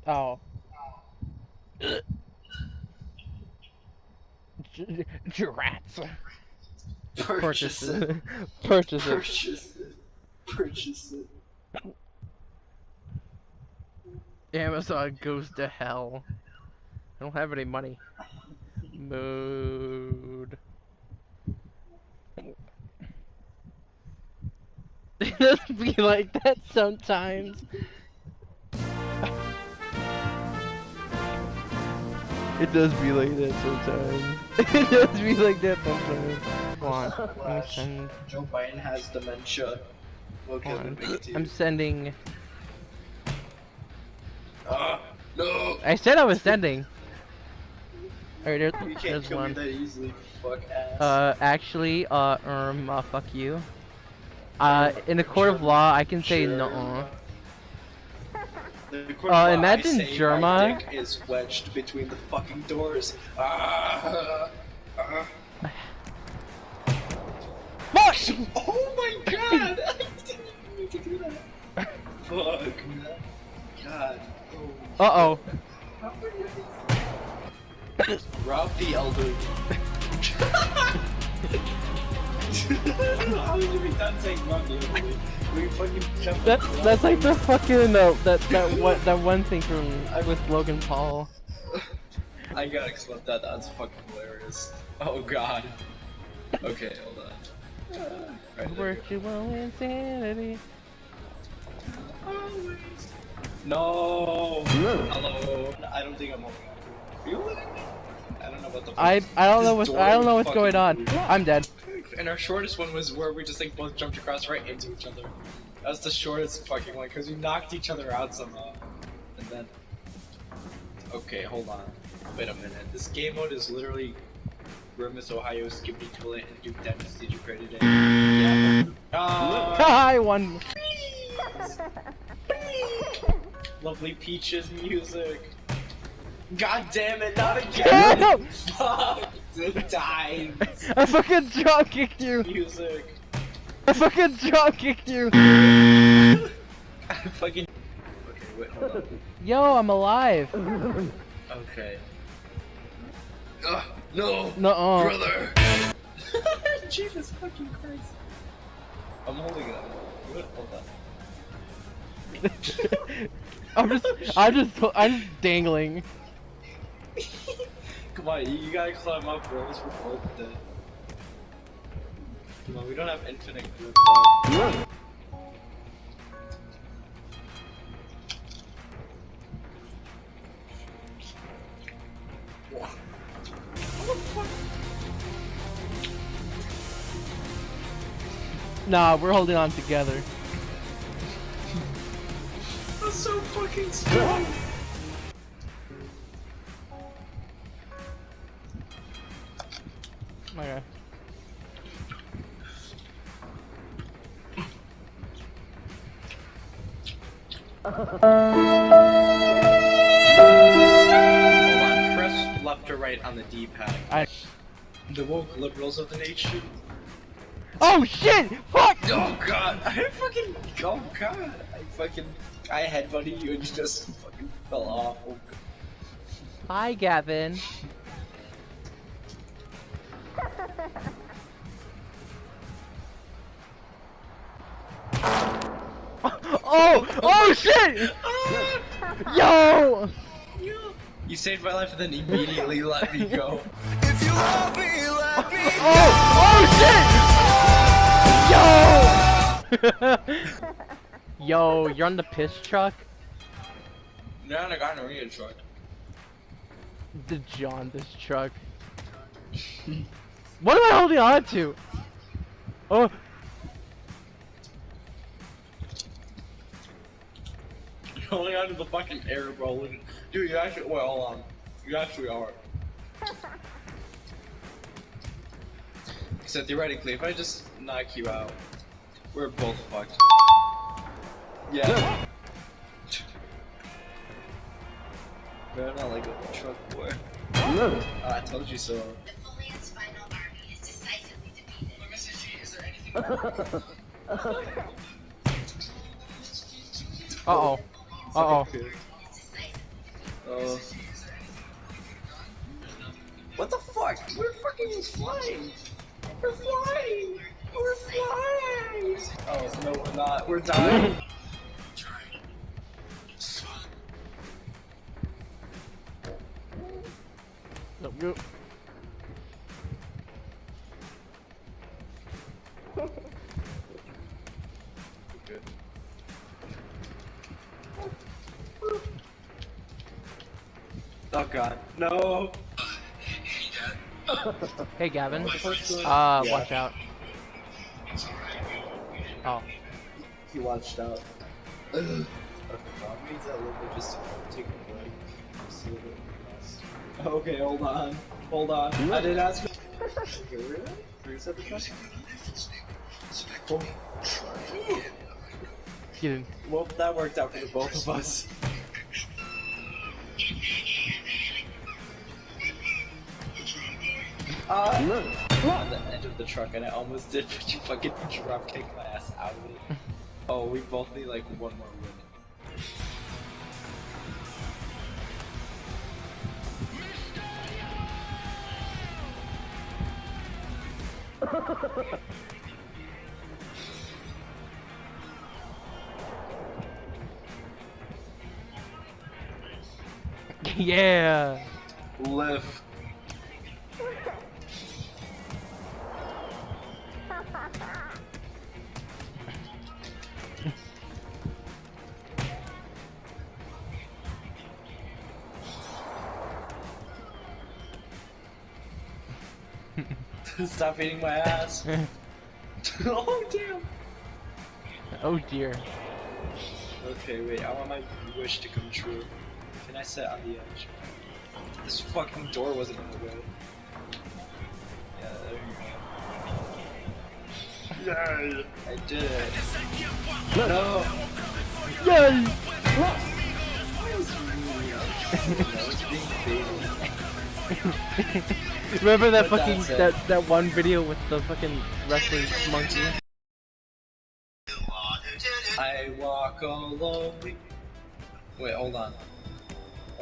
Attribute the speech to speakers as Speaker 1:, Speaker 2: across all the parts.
Speaker 1: Oh. Rats.
Speaker 2: Purchase it.
Speaker 1: Purchase it.
Speaker 2: Purchase it. Purchase it.
Speaker 1: Amazon goes to hell. I don't have any money. Mood. It does be like that sometimes. It does be like that sometimes. It does be like that sometimes. Come on, let me send.
Speaker 2: Joe Biden has dementia. Look
Speaker 1: Hold
Speaker 2: at
Speaker 1: on.
Speaker 2: it.
Speaker 1: I'm sending.
Speaker 2: No!
Speaker 1: I said I was sending. Alright,
Speaker 2: You can't
Speaker 1: there's
Speaker 2: kill me
Speaker 1: one.
Speaker 2: that easily, fuck ass.
Speaker 1: Actually, fuck you. In the court of law, I can say no. Imagine Germa.
Speaker 2: My dick is wedged between the fucking doors.
Speaker 1: What?
Speaker 2: Oh my god! I didn't mean to do that. Fuck, man. God.
Speaker 1: Uh-oh.
Speaker 2: Rob the elderly. How would you be done saying Rob the elderly? We fucking jumped.
Speaker 1: That's like the fucking that one thing from with Logan Paul.
Speaker 2: I gotta clip that. That's fucking hilarious. Oh god. Okay, hold on. Right,
Speaker 1: Virtual insanity.
Speaker 2: Always. No. Hello. I don't think I'm holding on to it. Are you holding me? I don't know what the fuck.
Speaker 1: I don't know what's going on. I'm dead.
Speaker 2: And our shortest one was where we just like both jumped across right into each other. That was the shortest fucking one because we knocked each other out somehow. And then. Okay, hold on. Wait a minute. This game mode is literally Grimace, Ohio, Skippy Toilet, and Duke Dennis. Did you create it? Yeah.
Speaker 1: I won.
Speaker 2: Lovely Peaches music. God damn it, not again!
Speaker 1: No!
Speaker 2: Fuck! It dies!
Speaker 1: I fucking drop kicked you!
Speaker 2: Music.
Speaker 1: I fucking drop kicked you!
Speaker 2: I fucking. Okay, wait, hold on.
Speaker 1: Yo, I'm alive!
Speaker 2: Okay. No!
Speaker 1: Nuh-uh.
Speaker 2: Brother! Jesus fucking Christ. I'm holding it up. What? Hold on.
Speaker 1: I'm just dangling.
Speaker 2: Come on, you gotta climb up, bro. We're both dead. Come on, we don't have infinite group, bro.
Speaker 1: Nah, we're holding on together.
Speaker 2: That's so fucking strong.
Speaker 1: Okay.
Speaker 2: Hold on, press left or right on the D-pad. The woke liberals of the nation.
Speaker 1: Oh shit! Fuck!
Speaker 2: Oh god! Oh god! I headbutted you and you just fucking fell off. Oh, god.
Speaker 1: Hi, Gavin. Oh shit! Yo!
Speaker 2: You saved my life and then immediately let me go.
Speaker 3: If you love me, let me
Speaker 1: Oh shit! Yo! Yo, you're on the piss truck?
Speaker 2: No, I got no real truck.
Speaker 1: The jaundice truck. What am I holding on to? Oh!
Speaker 2: You're holding onto the fucking air, bro. Dude, you actually. Wait, hold on. You actually are. So theoretically, if I just knock you out, we're both fucked. Yeah. But I'm not like a truck boy. I told you so.
Speaker 4: Napoleon's final army is decisively defeated.
Speaker 2: Mrs. G, is there anything
Speaker 1: Uh-oh. Uh-oh.
Speaker 2: What the fuck? We're fucking flying! We're flying! We're flying! Oh, no, we're not. We're dying.
Speaker 1: Go.
Speaker 2: Good. Oh god, no!
Speaker 1: Hey, Gavin.
Speaker 2: Yeah.
Speaker 1: Watch out. Oh.
Speaker 2: He watched out. Okay, means that little bit just take a break. Just a little bit rest. Okay, hold on. Hold on. I didn't ask for. Okay, we're gonna reset the question.
Speaker 1: Get in.
Speaker 2: Well, that worked out for the both of us. On the edge of the truck, and I almost did, but you fucking drop kicked my ass out of it. Oh, we both need like one more win.
Speaker 1: Yeah.
Speaker 2: Live. Stop eating my ass. Oh damn.
Speaker 1: Oh dear.
Speaker 2: Okay, wait, I want my wish to come true. Can I sit on the edge? This fucking door wasn't in the way. Yeah, there you go. Yeah, I did it. No!
Speaker 1: Yay! Remember that
Speaker 2: But
Speaker 1: fucking
Speaker 2: that's it.
Speaker 1: that one video with the fucking wrestling monkey?
Speaker 2: I walk alone. Wait, hold on.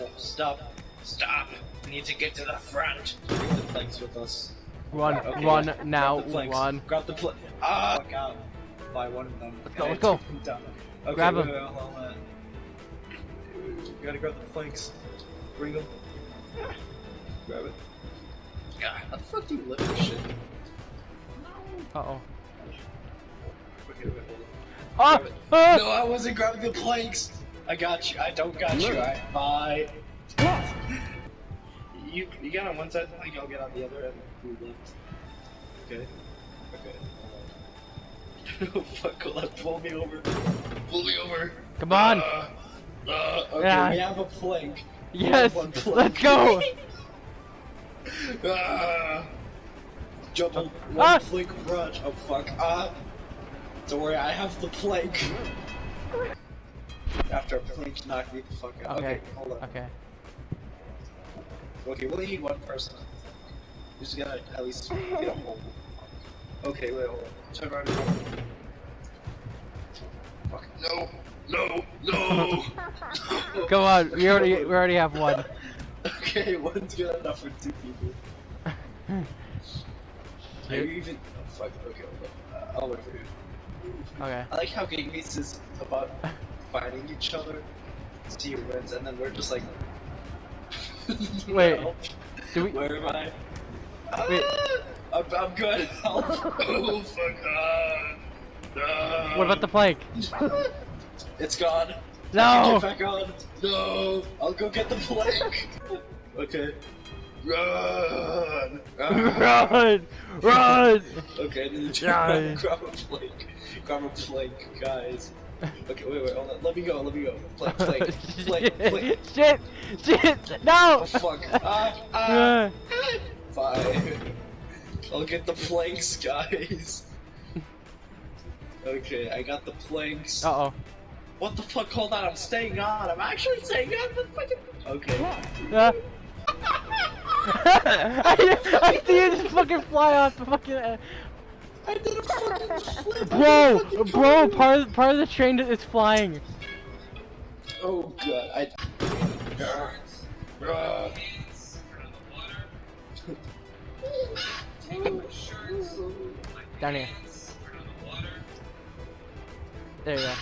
Speaker 2: Oh, stop. Stop! We need to get to the front. Bring the planks with us.
Speaker 1: Run,
Speaker 2: Okay,
Speaker 1: run
Speaker 2: grab
Speaker 1: now,
Speaker 2: the planks.
Speaker 1: run.
Speaker 2: Grab the plank. Ah! Fuck out. Buy one of them.
Speaker 1: Let's go,
Speaker 2: And
Speaker 1: let's go.
Speaker 2: take them down. Okay,
Speaker 1: Grab
Speaker 2: wait,
Speaker 1: them.
Speaker 2: wait, hold on. You gotta grab the planks. Bring them. Grab it. God, how the fuck do you lift this shit?
Speaker 1: Uh-oh.
Speaker 2: Okay, wait, hold on.
Speaker 1: Ah!
Speaker 2: Grab it.
Speaker 1: Ah!
Speaker 2: No, I wasn't grabbing the planks! I got you. I don't got you. I bye. You get on one side, I think I'll get on the other and move left. Okay. Okay. Oh fuck, hold on, pull me over. Pull me over.
Speaker 1: Come on!
Speaker 2: Okay,
Speaker 1: Yeah.
Speaker 2: we have a plank. We
Speaker 1: Yes!
Speaker 2: have one plank.
Speaker 1: Let's go!
Speaker 2: Jump on one
Speaker 1: Ah!
Speaker 2: plank rush. Oh fuck. Don't worry, I have the plank. After a plank knocked me the fuck out.
Speaker 1: Okay,
Speaker 2: hold on.
Speaker 1: okay.
Speaker 2: Okay, we'll need one person. We just gotta at least get a hold. Okay, wait, hold on. Turn around. Fuck. No! No! No!
Speaker 1: Come on, we already have one.
Speaker 2: Okay, one's good enough for two people. Are you even? Oh, fuck. Okay, hold on. I'll wait for you.
Speaker 1: Okay.
Speaker 2: I like how Game Beats is about fighting each other to see who wins, and then we're just like.
Speaker 1: Wait,
Speaker 2: No.
Speaker 1: do we-
Speaker 2: Where am I?
Speaker 1: Wait.
Speaker 2: I'm good. Oh fuck. No.
Speaker 1: What about the plank?
Speaker 2: It's gone.
Speaker 1: No!
Speaker 2: Get back on. No. I'll go get the plank. Okay. Run.
Speaker 1: Run! Run!
Speaker 2: Okay, I need to
Speaker 1: Run.
Speaker 2: grab a plank. Grab a plank, guys. Okay, wait, hold on. Let me go. Plank, plank, plank, plank.
Speaker 1: Shit! Shit! No!
Speaker 2: Oh fuck.
Speaker 1: Uh,
Speaker 2: Fine. I'll get the planks, guys. Okay, I got the planks.
Speaker 1: Uh-oh.
Speaker 2: What the fuck? Hold on, I'm staying on. I'm actually staying on the fucking. Okay.
Speaker 1: I see you just fucking fly off the fucking.
Speaker 2: I did a fucking flip.
Speaker 1: Bro, part of the train is flying.
Speaker 2: Oh god,
Speaker 1: Down here. There you go.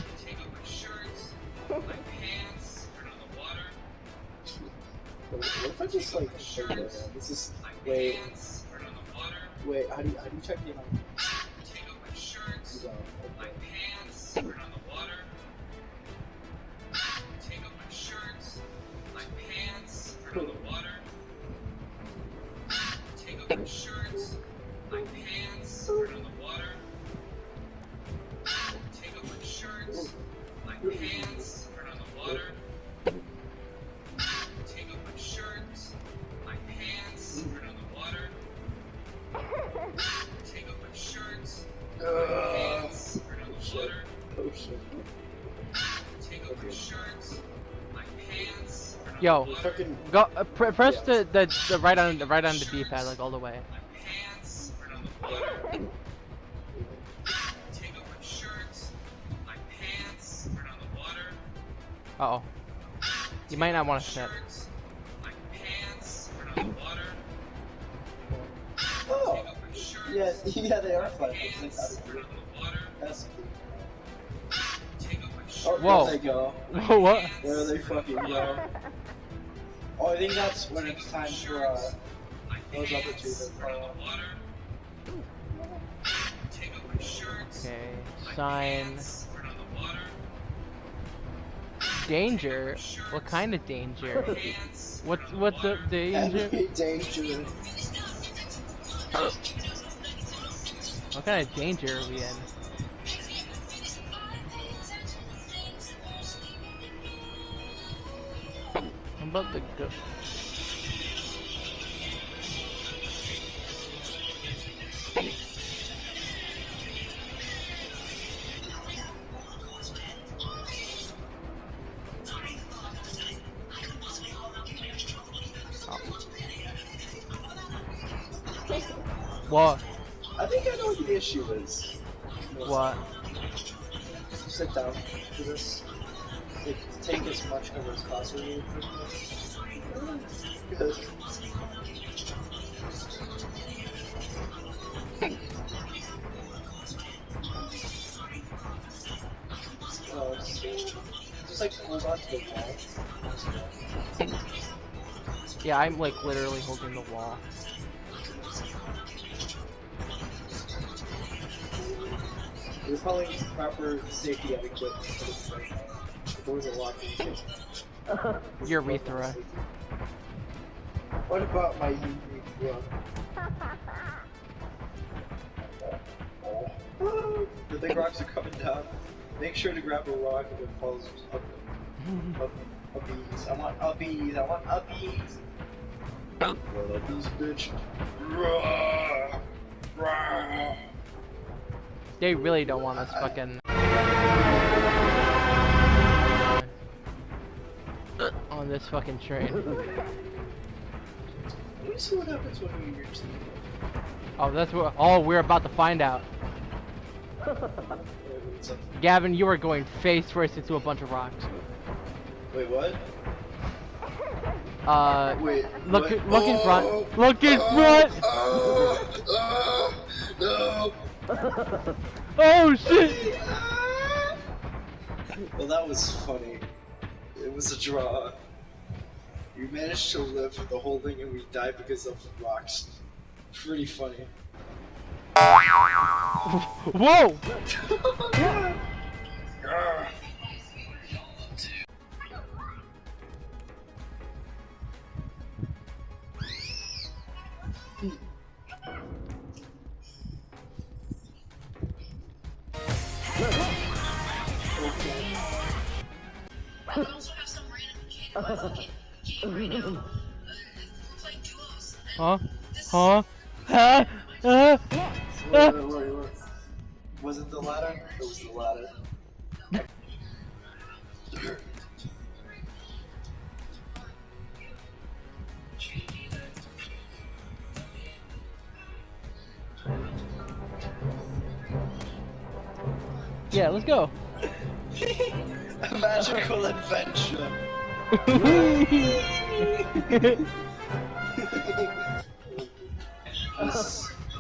Speaker 2: What if I just like show this? This is wait. Wait, how do you check the amount? So, okay.
Speaker 1: Yo,
Speaker 2: Fucking
Speaker 1: go press the right on the D-pad like all the way. Uh oh. You might not want to step.
Speaker 2: oh yeah, yeah, they are fun. That's oh,
Speaker 1: whoa.
Speaker 2: there they go.
Speaker 1: Whoa, what?
Speaker 2: There they fucking go. Oh, I think that's when it's time for those other two to
Speaker 1: Okay, sign. Danger? What kind of danger? What's the danger?
Speaker 2: danger.
Speaker 1: What kind of danger are we in? I'm about to go. What?
Speaker 2: I think I know what the issue is.
Speaker 1: What?
Speaker 2: Sit down for this. Like, take as much cover as possible. Because just like hold on to the wall.
Speaker 1: Yeah, I'm like literally holding the wall.
Speaker 2: We're following proper safety etiquette. The doors are locked in the kitchen.
Speaker 1: Urethra.
Speaker 2: What about my urethra? The big rocks are coming down. Make sure to grab a rock if it falls up. Uppies. I want uppies. I want uppies. Uppies, bitch. Rah! Rah!
Speaker 1: They really don't want us fucking on this fucking train.
Speaker 2: Let me see what happens when we reach the
Speaker 1: Oh, that's what. Oh, we're about to find out. Gavin, you are going face first into a bunch of rocks.
Speaker 2: Wait, what? Wait.
Speaker 1: Look
Speaker 2: what?
Speaker 1: look in front. Look in front.
Speaker 2: No.
Speaker 1: Oh shit!
Speaker 2: Well, that was funny. It was a draw. We managed to live the whole thing and we died because of rocks. Pretty funny.
Speaker 1: Whoa!
Speaker 4: I also have some random game right now. Playing duos.
Speaker 1: Huh? Huh? Huh?
Speaker 2: Wait. Was it the ladder? It was the ladder.
Speaker 1: Yeah, let's go.
Speaker 2: I Magical adventure.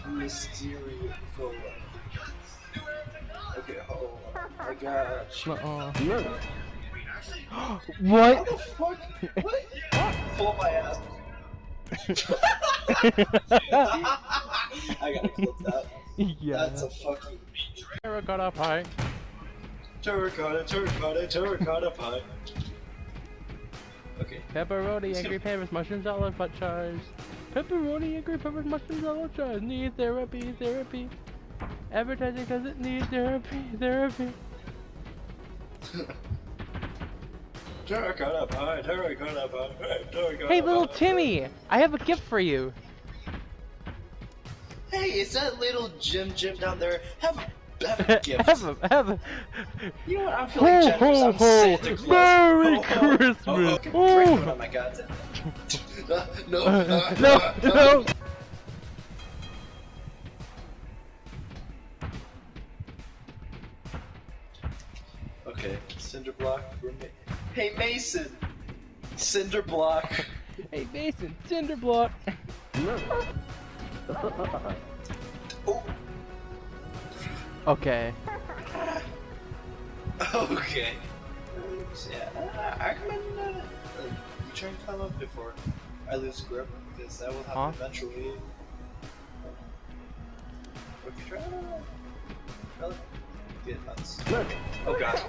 Speaker 2: Mysterious. Okay, hold on. I got you.
Speaker 1: What?
Speaker 2: How the fuck? What? Pull my ass. I gotta clip that.
Speaker 1: Yeah.
Speaker 2: That's a fucking
Speaker 1: Terracotta pie.
Speaker 2: terracotta pie. Okay.
Speaker 1: Pepperoni, angry peppers, mushrooms, olive butt chives. Pepperoni, angry peppers, mushrooms, olive chives. Need therapy, therapy. Advertising cause it needs therapy, therapy.
Speaker 2: Terracotta pie, terracotta pie, terracotta
Speaker 1: Hey little
Speaker 2: pie.
Speaker 1: Timmy, I have a gift for you.
Speaker 2: Hey, is that little Jim down there? Have a gift.
Speaker 1: have a.
Speaker 2: You know what? I'm feeling generous. I'm Santa Claus.
Speaker 1: Merry
Speaker 2: Ho, ho.
Speaker 1: Christmas.
Speaker 2: Ho, ho.
Speaker 1: Oh.
Speaker 2: Break one, my goddamn. No.
Speaker 1: No, no.
Speaker 2: Okay, cinder block. Hey Mason. Cinder block.
Speaker 1: Hey Mason, cinder block.
Speaker 2: Oh.
Speaker 1: Okay.
Speaker 2: Okay. Yeah, I recommend you try and climb up before I lose grip, because that will happen eventually. If you try to get nuts. Oh god.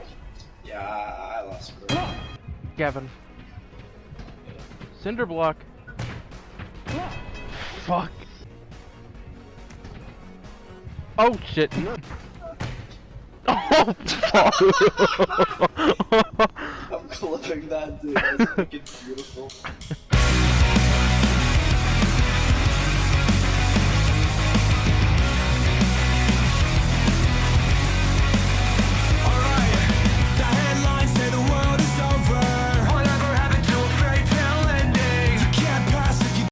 Speaker 2: Yeah, I lost grip.
Speaker 1: Gavin. Cinder block. Fuck. Oh shit. Oh fuck.
Speaker 2: I'm clipping that, dude. That's fucking beautiful.